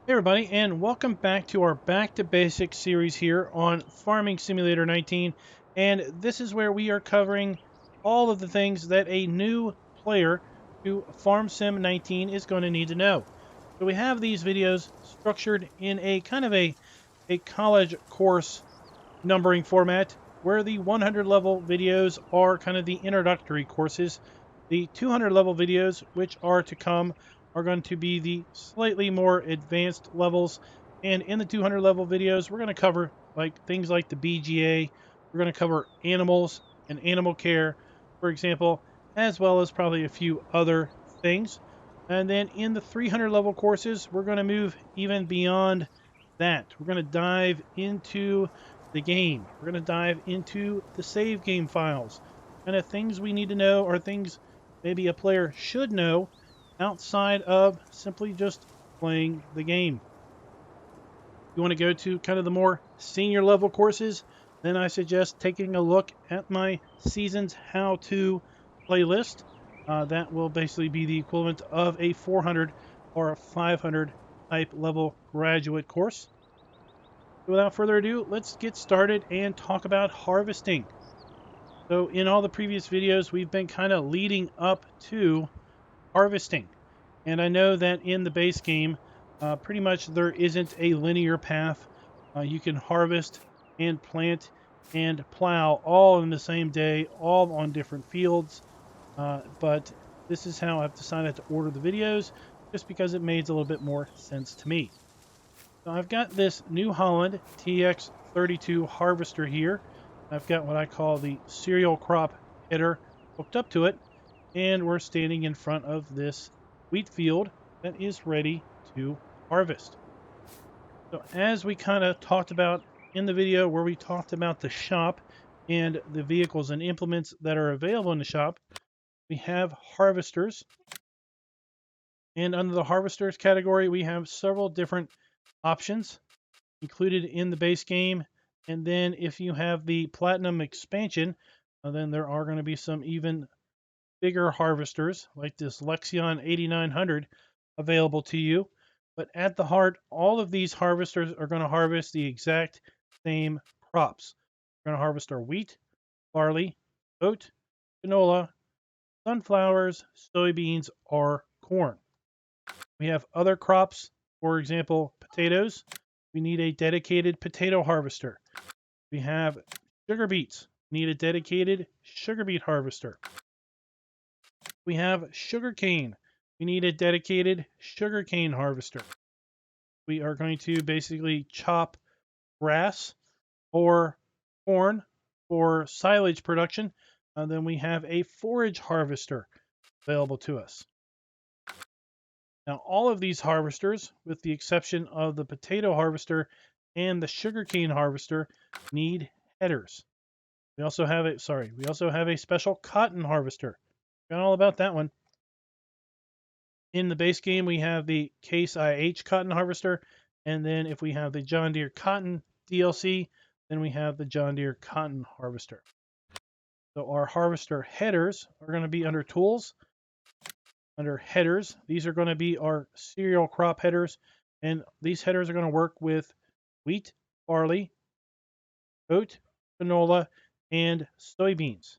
Hey everybody, and welcome back to our Back to Basics series here on Farming Simulator 19. And this is where we are covering all of the things that a new player to Farm Sim 19 is going to need to know. So we have these videos structured in a kind of a college course numbering format, where the 100 level videos are kind of the introductory courses. The 200 level videos, which are to come, are going to be the slightly more advanced levels. And in the 200 level videos, we're going to cover things like the BGA. We're going to cover animals and animal care, for example, as well as probably a few other things. And then in the 300 level courses, we're going to move even beyond that. We're going to dive into the game. We're going to dive into the save game files. Kind of things we need to know, or things maybe a player should know outside of simply just playing the game. You want to go to kind of the more senior level courses, then I suggest taking a look at my Seasons How To playlist. That will basically be the equivalent of a 400 or a 500 type level graduate course. Without further ado, let's get started and talk about harvesting. So in all the previous videos, we've been kind of leading up to harvesting. And I know that in the base game, pretty much there isn't a linear path. You can harvest and plant and plow all in the same day, all on different fields. But this is how I've decided to order the videos, just because it makes a little bit more sense to me. So I've got this New Holland TX32 harvester here. I've got what I call the cereal crop header hooked up to it, and we're standing in front of this wheat field that is ready to harvest. So as we kind of talked about in the video where we talked about the shop and the vehicles and implements that are available in the shop, we have harvesters. And under the harvesters category, we have several different options included in the base game. And then if you have the Platinum expansion, then there are going to be some even bigger harvesters like this Lexion 8900 available to you. But at the heart, all of these harvesters are going to harvest the exact same crops. We're going to harvest our wheat, barley, oat, canola, sunflowers, soybeans, or corn. We have other crops, for example, potatoes. We need a dedicated potato harvester. We have sugar beets. We need a dedicated sugar beet harvester. We have sugar cane. We need a dedicated sugar cane harvester. We are going to basically chop grass or corn for silage production. And then we have a forage harvester available to us. Now, all of these harvesters, with the exception of the potato harvester and the sugarcane harvester, need headers. We also have a special cotton harvester. Forgot all about that one. In the base game, we have the Case IH cotton harvester, and then if we have the John Deere Cotton DLC, then we have the John Deere Cotton harvester. So our harvester headers are going to be under Tools. Under headers, these are going to be our cereal crop headers, and these headers are going to work with wheat, barley, oat, canola, and soybeans.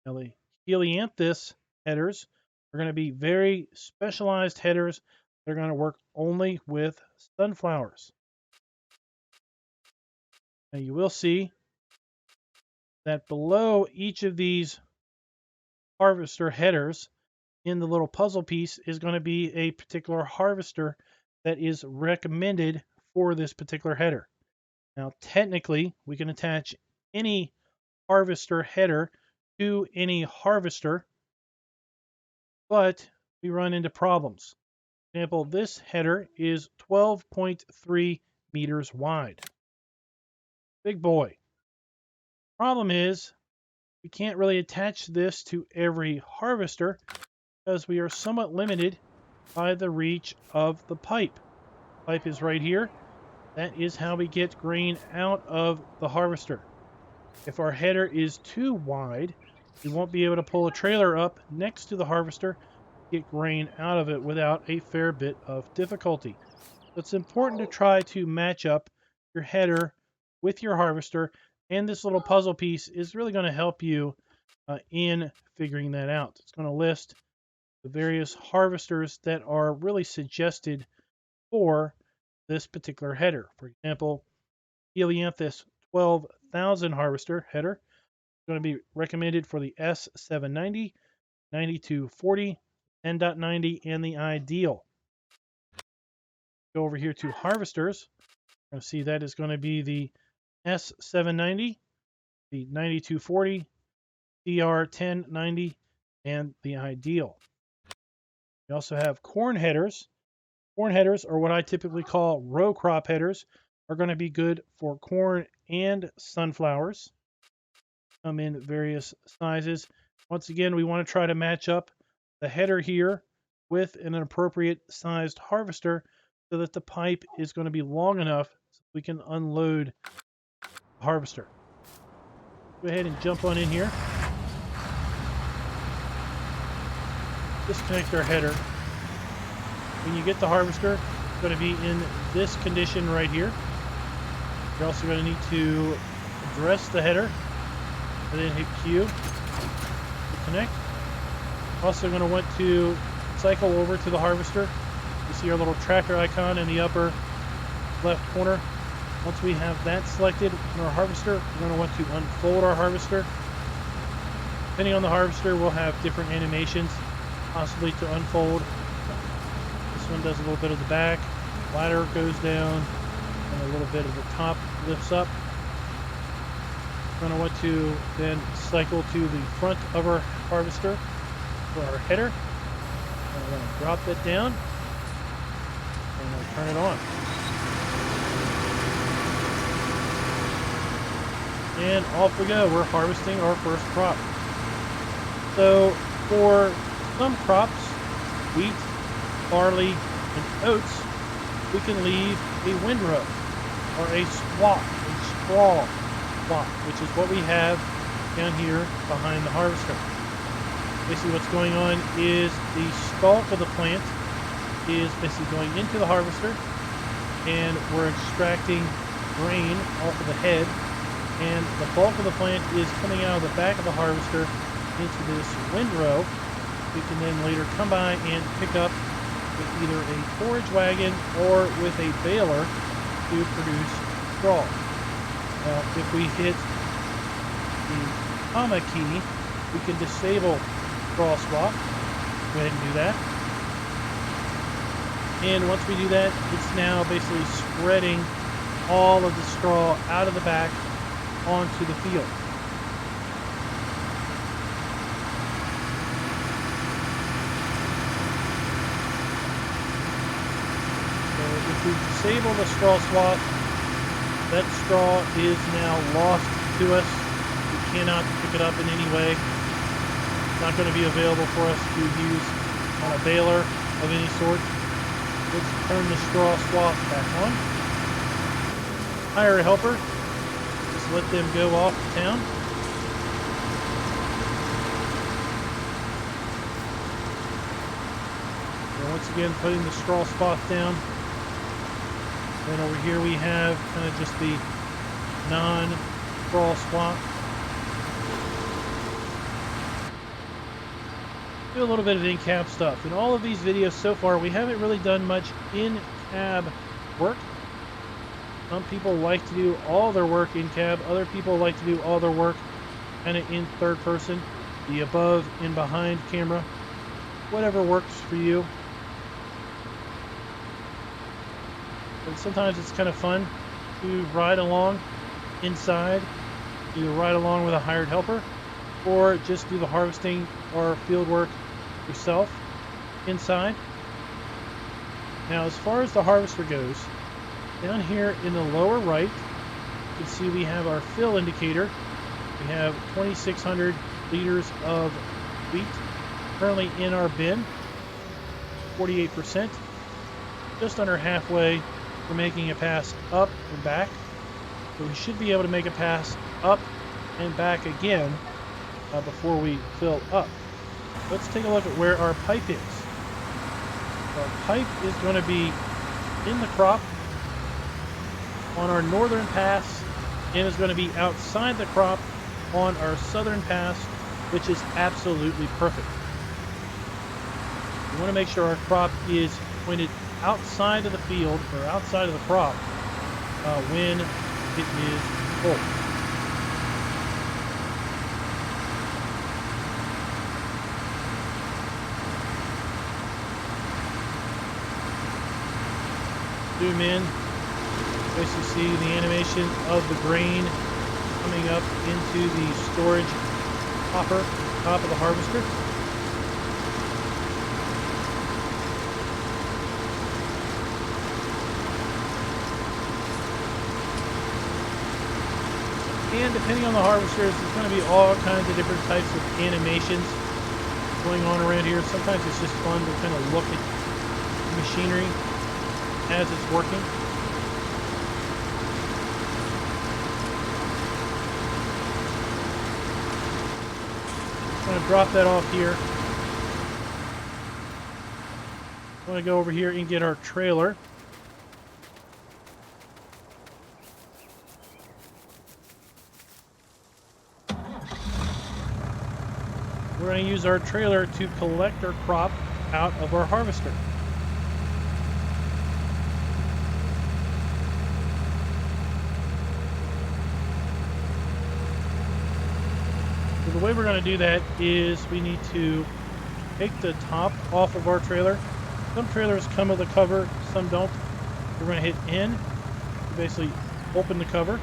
Now the helianthus headers are going to be very specialized headers that are going to work only with sunflowers. Now you will see that below each of these harvester headers in the little puzzle piece is going to be a particular harvester that is recommended for this particular header. Now, technically, we can attach any harvester header to any harvester, but we run into problems. For example, this header is 12.3 meters wide. Big boy. Problem is, we can't really attach this to every harvester because we are somewhat limited by the reach of the pipe. Pipe is right here. That is how we get grain out of the harvester. If our header is too wide, we won't be able to pull a trailer up next to the harvester to get grain out of it without a fair bit of difficulty. It's important to try to match up your header with your harvester, and this little puzzle piece is really going to help you in figuring that out. It's going to list the various harvesters that are really suggested for this particular header. For example, Helianthus 12,000 harvester header is going to be recommended for the S790, 9240, 10.90, and the ideal. Go over here to harvesters. You're going to see that is going to be the S790, the 9240, CR1090, and the ideal. We also have corn headers. Corn headers, or what I typically call row crop headers, are going to be good for corn and sunflowers. Come in various sizes. Once again, we want to try to match up the header here with an appropriate sized harvester so that the pipe is going to be long enough so we can unload the harvester. Go ahead and jump on in here. Disconnect our header. When you get the harvester, it's going to be in this condition right here. You're also going to need to address the header and then hit Q to connect. Also going to want to cycle over to the harvester. You see our little tracker icon in the upper left corner. Once we have that selected in our harvester, we're going to want to unfold our harvester. Depending on the harvester, we'll have different animations possibly to unfold. This one does a little bit of the back, ladder goes down, and a little bit of the top lifts up. We're going to want to then cycle to the front of our harvester for our header. I'm going to drop that down and I'll turn it on. And off we go. We're harvesting our first crop. So for some crops, wheat, barley, and oats, we can leave a windrow or a swath, a straw swath, which is what we have down here behind the harvester. Basically what's going on is the stalk of the plant is basically going into the harvester, and we're extracting grain off of the head, and the bulk of the plant is coming out of the back of the harvester into this windrow. We can then later come by and pick up with either a forage wagon or with a baler to produce straw. Now, if we hit the comma key, we can disable straw swap. Go ahead and do that. And once we do that, it's now basically spreading all of the straw out of the back onto the field. So if we disable the straw swap, that straw is now lost to us. We cannot pick it up in any way. It's not going to be available for us to use on a baler of any sort. Let's turn the straw swap back on. Hire a helper. Just let them go off to town. And once again, putting the straw spot down. Then over here we have kind of just the non-straw swap. Do a little bit of in-cab stuff. In all of these videos so far, we haven't really done much in-cab work. Some people like to do all their work in cab. Other people like to do all their work kind of in third person, the above and behind camera. Whatever works for you. But sometimes it's kind of fun to ride along inside, either ride along with a hired helper, or just do the harvesting or field work yourself inside. Now, as far as the harvester goes, down here in the lower right, you can see we have our fill indicator. We have 2,600 liters of wheat currently in our bin, 48%, just under halfway. We're making a pass up and back, so we should be able to make a pass up and back again before we fill up. Let's take a look at where our pipe is. Our pipe is going to be in the crop on our northern pass and is going to be outside the crop on our southern pass, which is absolutely perfect. We want to make sure our crop is pointed outside of the field or outside of the crop when it is full. Zoom in, basically see the animation of the grain coming up into the storage hopper, top of the harvester. And depending on the harvesters, there's going to be all kinds of different types of animations going on around here. Sometimes it's just fun to kind of look at the machinery as it's working. I'm going to drop that off here. I'm going to go over here and get our trailer. We're going to use our trailer to collect our crop out of our harvester. So the way we're going to do that is we need to take the top off of our trailer. Some trailers come with a cover, some don't. We're going to hit N to basically open the cover.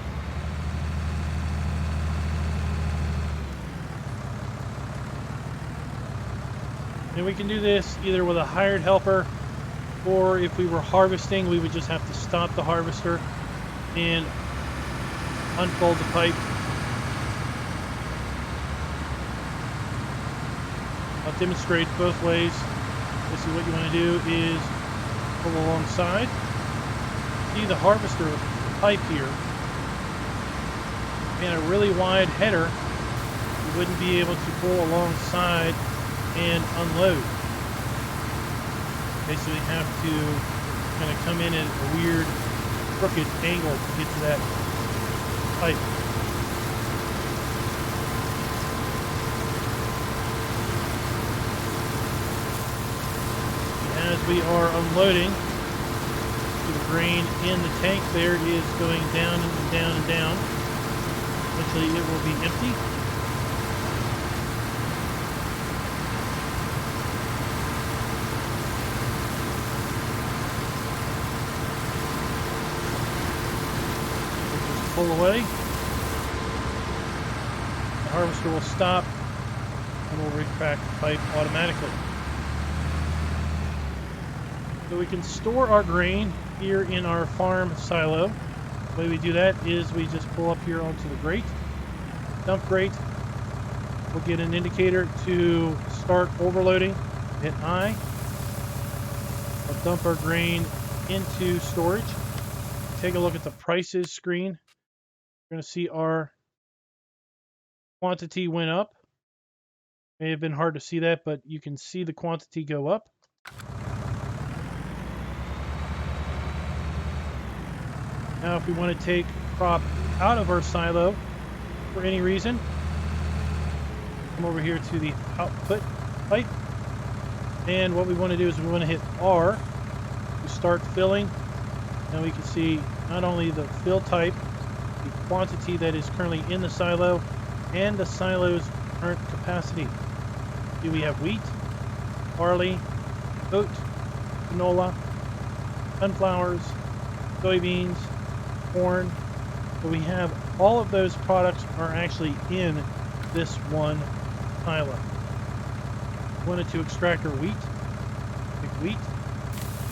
And we can do this either with a hired helper, or if we were harvesting, we would just have to stop the harvester and unfold the pipe. I'll demonstrate both ways. Basically what you want to do is pull alongside. See the harvester pipe here. And a really wide header, you wouldn't be able to pull alongside and unload. Basically have to kind of come in at a weird crooked angle to get to that pipe. As we are unloading, the grain in the tank there is going down and down and down. Eventually it will be empty. Pull away. The harvester will stop and will retract the pipe automatically. So we can store our grain here in our farm silo. The way we do that is we just pull up here onto the grate, dump grate. We'll get an indicator to start overloading. Hit I. We'll dump our grain into storage. Take a look at the prices screen. We're going to see our quantity went up. May have been hard to see that, but you can see the quantity go up. Now, if we want to take crop out of our silo for any reason, come over here to the output pipe. And what we want to do is we want to hit R to start filling. Now we can see not only the fill type, the quantity that is currently in the silo, and the silo's current capacity. Do we have wheat, barley, oat, canola, sunflowers, soybeans, corn? So we have all of those products are actually in this one silo. We wanted to extract our wheat. Pick wheat,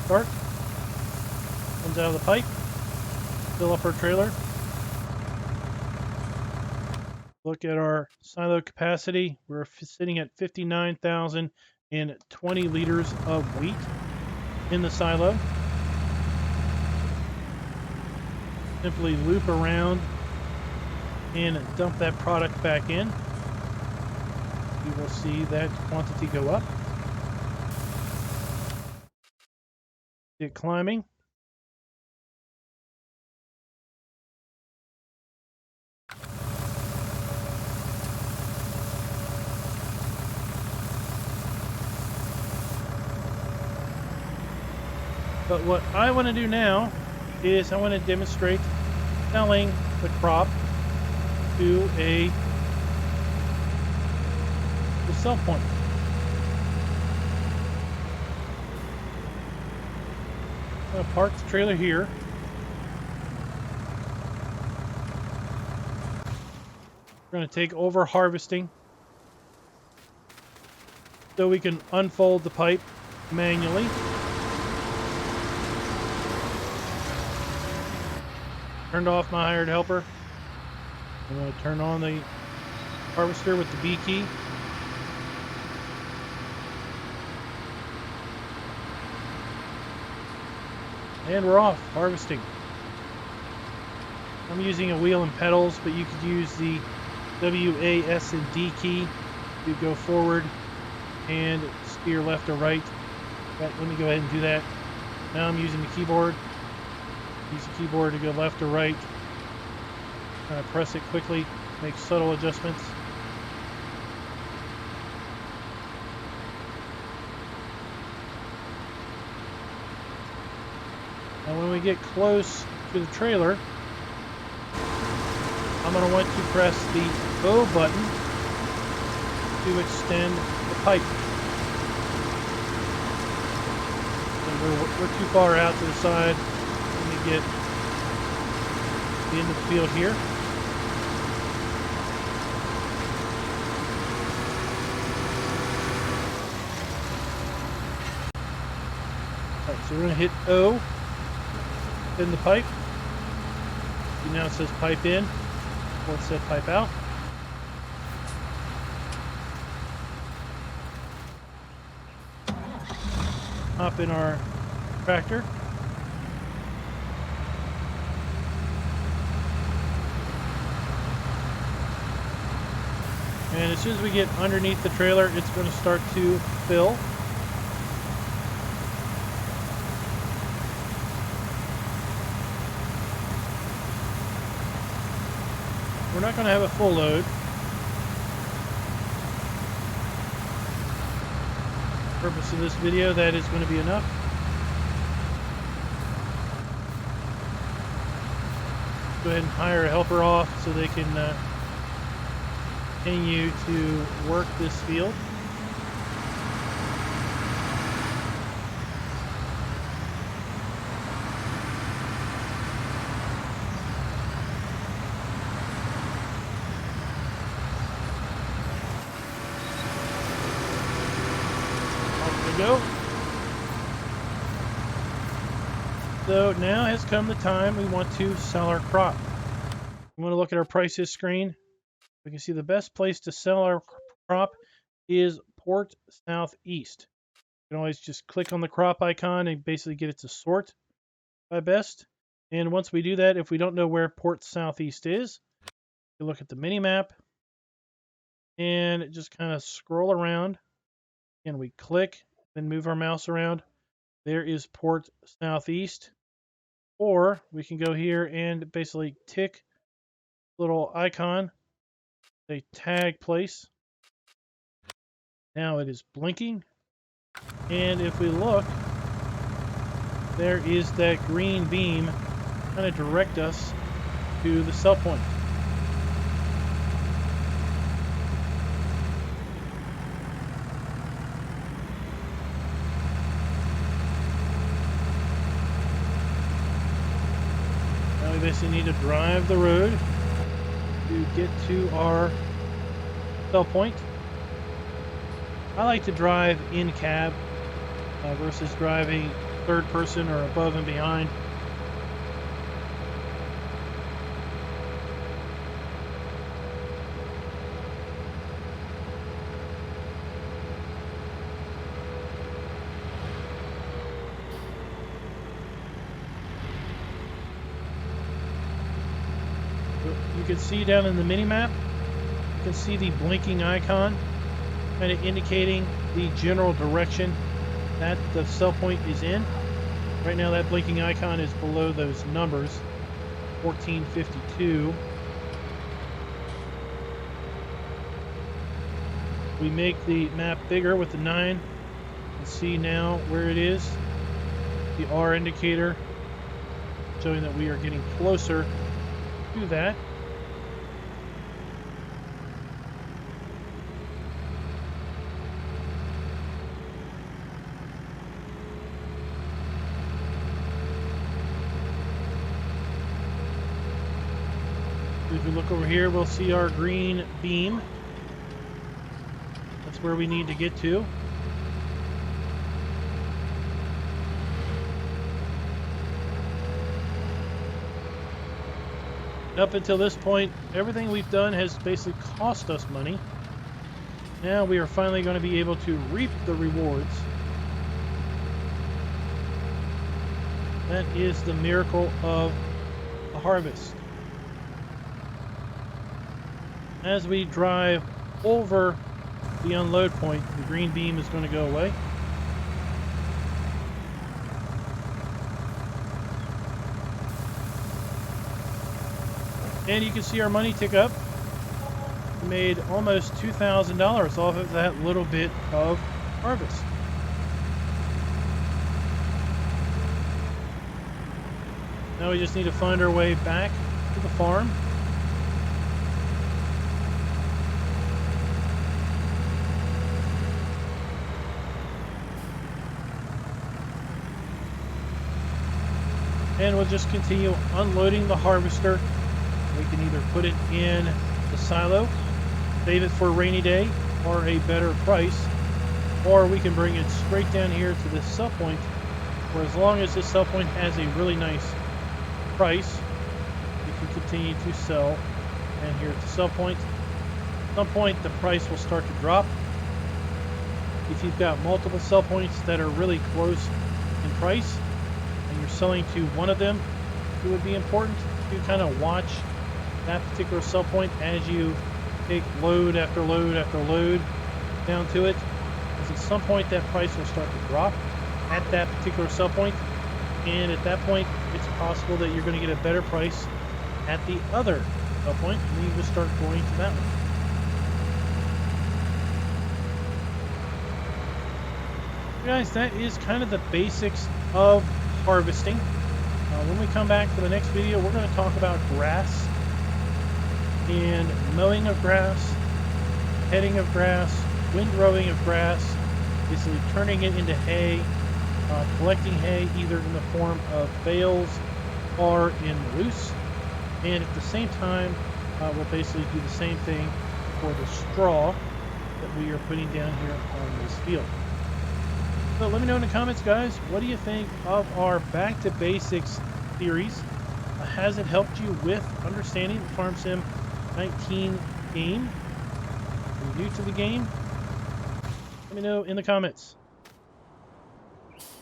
start, comes out of the pipe, fill up our trailer. Look at our silo capacity. We're sitting at 59,020 liters of wheat in the silo. Simply loop around and dump that product back in. You will see that quantity go up. Get climbing. But what I want to do now is I want to demonstrate selling the crop to the sell point. I'm going to park the trailer here. We're going to take over harvesting so we can unfold the pipe manually. Turned off my hired helper. I'm going to turn on the harvester with the B key. And we're off harvesting. I'm using a wheel and pedals, but you could use the W, A, S, and D key to go forward and steer left or right. Let me go ahead and do that. Now I'm using the keyboard. Use the keyboard to go left or right. Press it quickly, make subtle adjustments. And when we get close to the trailer, I'm going to want to press the O button to extend the pipe. And we're too far out to the side. Let me get the end of the field here. All right, so we're going to hit O, in the pipe. See, now it says pipe in. Before it said pipe out. Hop in our tractor. And as soon as we get underneath the trailer, it's going to start to fill. We're not going to have a full load. For the purpose of this video, that is going to be enough. Go ahead and hire a helper off so they can continue to work this field. Go. So now has come the time we want to sell our crop. We want to look at our prices screen. We can see the best place to sell our crop is Port Southeast. You can always just click on the crop icon and basically get it to sort by best. And once we do that, if we don't know where Port Southeast is, we look at the mini map and just kind of scroll around and we click. Then move our mouse around. There is Port Southeast. Or we can go here and basically tick little icon, say tag place. Now it is blinking. And if we look, there is that green beam kind of direct us to the sell point. We basically need to drive the road to get to our sell point. I like to drive in cab versus driving third person or above and behind. You can see down in the mini map, you can see the blinking icon kind of indicating the general direction that the sell point is in. Right now that blinking icon is below those numbers, 1452. We make the map bigger with the 9 and see now where it is. the R indicator, showing that we are getting closer to that. If we look over here, we'll see our green beam. That's where we need to get to. Up until this point, everything we've done has basically cost us money. Now we are finally going to be able to reap the rewards. That is the miracle of the harvest. As we drive over the unload point, the green beam is going to go away. And you can see our money tick up. We made almost $2,000 off of that little bit of harvest. Now we just need to find our way back to the farm. And we'll just continue unloading the harvester. We can either put it in the silo, save it for a rainy day, or a better price, or we can bring it straight down here to this sell point, where as long as this sell point has a really nice price, we can continue to sell. And here at the sell point, at some point the price will start to drop. If you've got multiple sell points that are really close in price, and you're selling to one of them, it would be important to kind of watch that particular sell point as you take load after load after load down to it, because at some point that price will start to drop at that particular sell point, and at that point it's possible that you're going to get a better price at the other sell point, and then you just start going to that one. Guys, that is kind of the basics of harvesting. When we come back for the next video, we're going to talk about grass and mowing of grass, heading of grass, windrowing of grass, basically turning it into hay, collecting hay either in the form of bales or in loose, and at the same time we'll basically do the same thing for the straw that we are putting down here on this field. So let me know in the comments, guys, what do you think of our Back to Basics series? Has it helped you with understanding the Farm Sim 19 game? Are you new to the game? Let me know in the comments.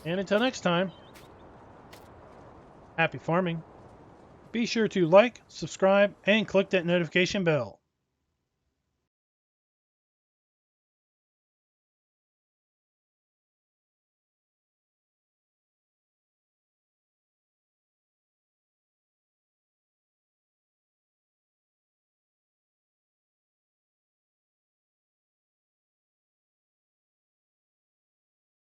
And until next time, happy farming. Be sure to like, subscribe, and click that notification bell.